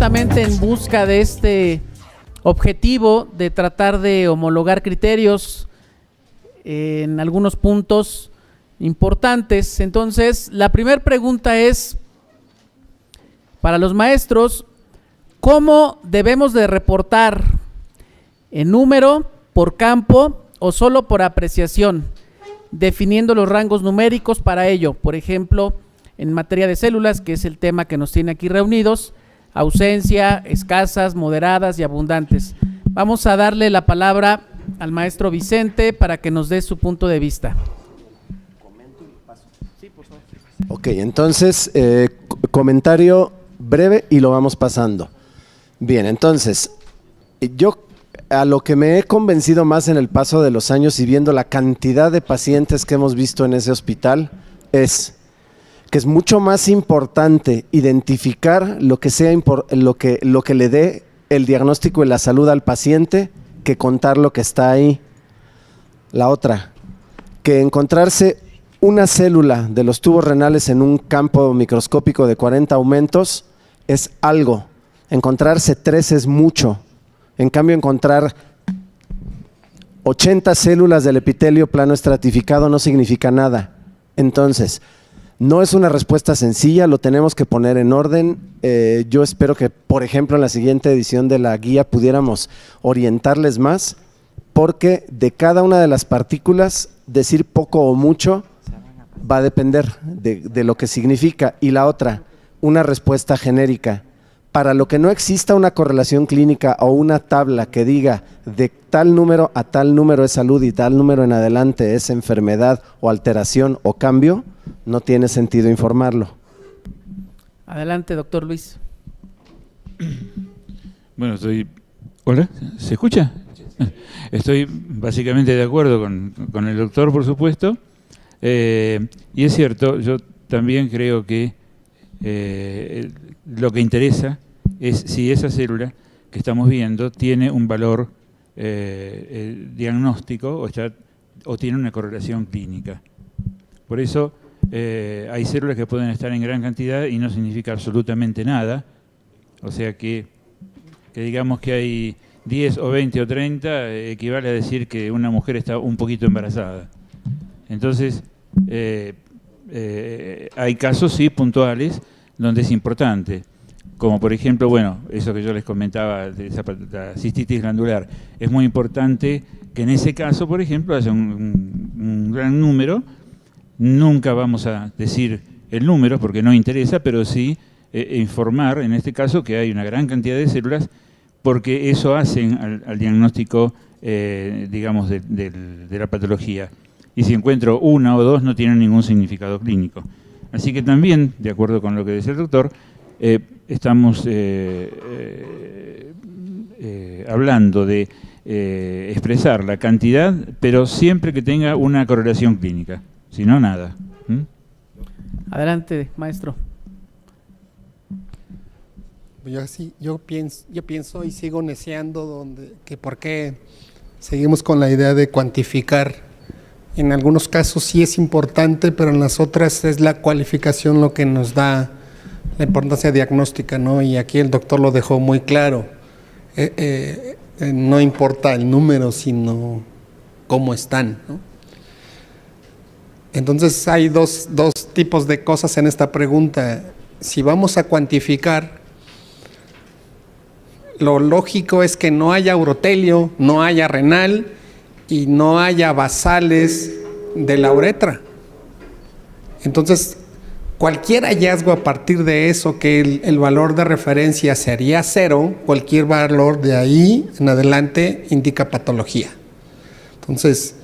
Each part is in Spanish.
justamente en busca de este objetivo de tratar de homologar criterios en algunos puntos importantes. Entonces, la primera pregunta es para los maestros: ¿cómo debemos de reportar? ¿En número, por campo o solo por apreciación? Definiendo los rangos numéricos para ello. Por ejemplo, en materia de células, que es el tema que nos tiene aquí reunidos: ausencia, escasas, moderadas y abundantes. Vamos a darle la palabra al maestro Vicente para que nos dé su punto de vista. Ok, entonces, comentario breve y lo vamos pasando. Bien, entonces, yo a lo que me he convencido más en el paso de los años y viendo la cantidad de pacientes que hemos visto en ese hospital es que es mucho más importante identificar lo que le dé el diagnóstico y la salud al paciente que contar lo que está ahí. La otra, que encontrarse una célula de los tubos renales en un campo microscópico de 40 aumentos es algo. Encontrarse 3 es mucho. En cambio, encontrar 80 células del epitelio plano estratificado no significa nada. Entonces, no es una respuesta sencilla, lo tenemos que poner en orden. Yo espero que, por ejemplo, en la siguiente edición de la guía pudiéramos orientarles más, porque de cada una de las partículas, decir poco o mucho va a depender de lo que significa. Y la otra, una respuesta genérica. Para lo que no exista una correlación clínica o una tabla que diga de tal número a tal número es salud y tal número en adelante es enfermedad o alteración o cambio, no tiene sentido informarlo. Adelante, doctor Luis. Bueno, ¿Hola? ¿Se escucha? Estoy básicamente de acuerdo con el doctor, por supuesto. Y es cierto, yo también creo que lo que interesa es si esa célula que estamos viendo tiene un valor diagnóstico o tiene una correlación clínica. Por eso hay células que pueden estar en gran cantidad y no significa absolutamente nada. O sea que digamos que hay 10 o 20 o 30 equivale a decir que una mujer está un poquito embarazada. Entonces, hay casos, sí, puntuales, donde es importante, como por ejemplo, bueno, eso que yo les comentaba de la cistitis glandular. Es muy importante que en ese caso, por ejemplo, haya un gran número. Nunca vamos a decir el número porque no interesa, pero sí informar, en este caso, que hay una gran cantidad de células, porque eso hace al diagnóstico, digamos, de la patología. Y si encuentro 1 o 2 no tienen ningún significado clínico. Así que también, de acuerdo con lo que decía el doctor, estamos hablando de expresar la cantidad, pero siempre que tenga una correlación clínica, si no, nada. Adelante, maestro. Yo pienso y sigo neceando que por qué seguimos con la idea de cuantificar. En algunos casos sí es importante, pero en las otras es la cualificación lo que nos da la importancia diagnóstica, ¿no? Y aquí el doctor lo dejó muy claro. No importa el número, sino cómo están, ¿no? Entonces hay dos tipos de cosas en esta pregunta. Si vamos a cuantificar, lo lógico es que no haya urotelio, no haya renal y no haya basales de la uretra. Entonces, cualquier hallazgo a partir de eso, que el valor de referencia sería 0, cualquier valor de ahí en adelante indica patología. Entonces,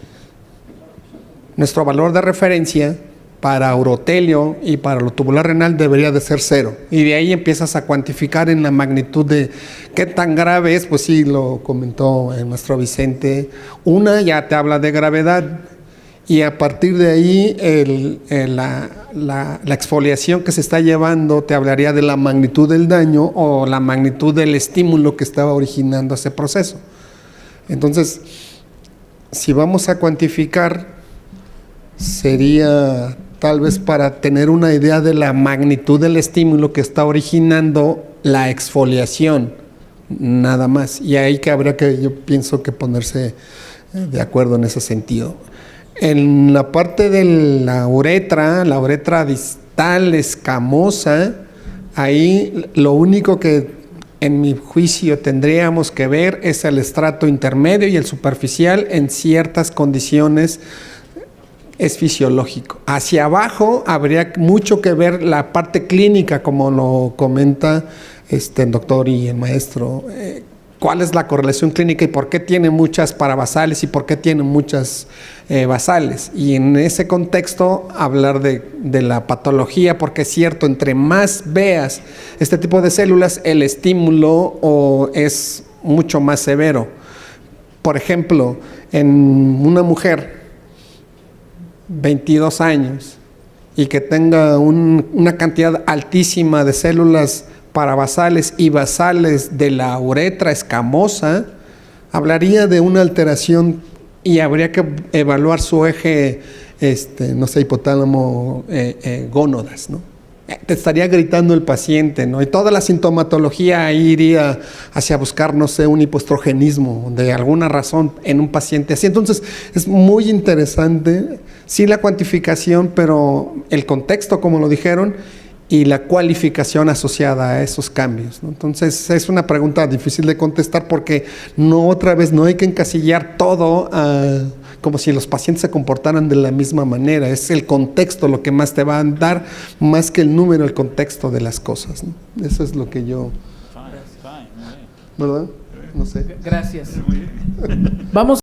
nuestro valor de referencia para urotelio y para lo tubular renal debería de ser 0. Y de ahí empiezas a cuantificar en la magnitud de qué tan grave es. Pues sí, lo comentó el maestro Vicente. Una ya te habla de gravedad. Y a partir de ahí la exfoliación que se está llevando te hablaría de la magnitud del daño o la magnitud del estímulo que estaba originando ese proceso. Entonces, si vamos a cuantificar, sería tal vez para tener una idea de la magnitud del estímulo que está originando la exfoliación, nada más. Y ahí que habría que, yo pienso que ponerse de acuerdo en ese sentido. En la parte de la uretra distal escamosa, ahí lo único que en mi juicio tendríamos que ver es el estrato intermedio y el superficial en ciertas condiciones. Es fisiológico. Hacia abajo habría mucho que ver la parte clínica, como lo comenta el doctor y el maestro. ¿Cuál es la correlación clínica y por qué tiene muchas parabasales y por qué tiene muchas basales? Y en ese contexto hablar de la patología, porque es cierto, entre más veas este tipo de células, el estímulo es mucho más severo. Por ejemplo, en una mujer 22 años y que tenga una cantidad altísima de células parabasales y basales de la uretra escamosa, hablaría de una alteración y habría que evaluar su eje, hipotálamo, gónodas, ¿no? Te estaría gritando el paciente, ¿no? Y toda la sintomatología ahí iría hacia buscar, no sé, un hipoestrogenismo de alguna razón en un paciente así. Entonces, es muy interesante, sí, la cuantificación, pero el contexto, como lo dijeron, y la cualificación asociada a esos cambios, ¿no? Entonces, es una pregunta difícil de contestar porque no hay que encasillar todo como si los pacientes se comportaran de la misma manera. Es el contexto lo que más te va a dar, más que el número, el contexto de las cosas, ¿no? Eso es lo que yo... ¿Verdad? No sé. Gracias. Vamos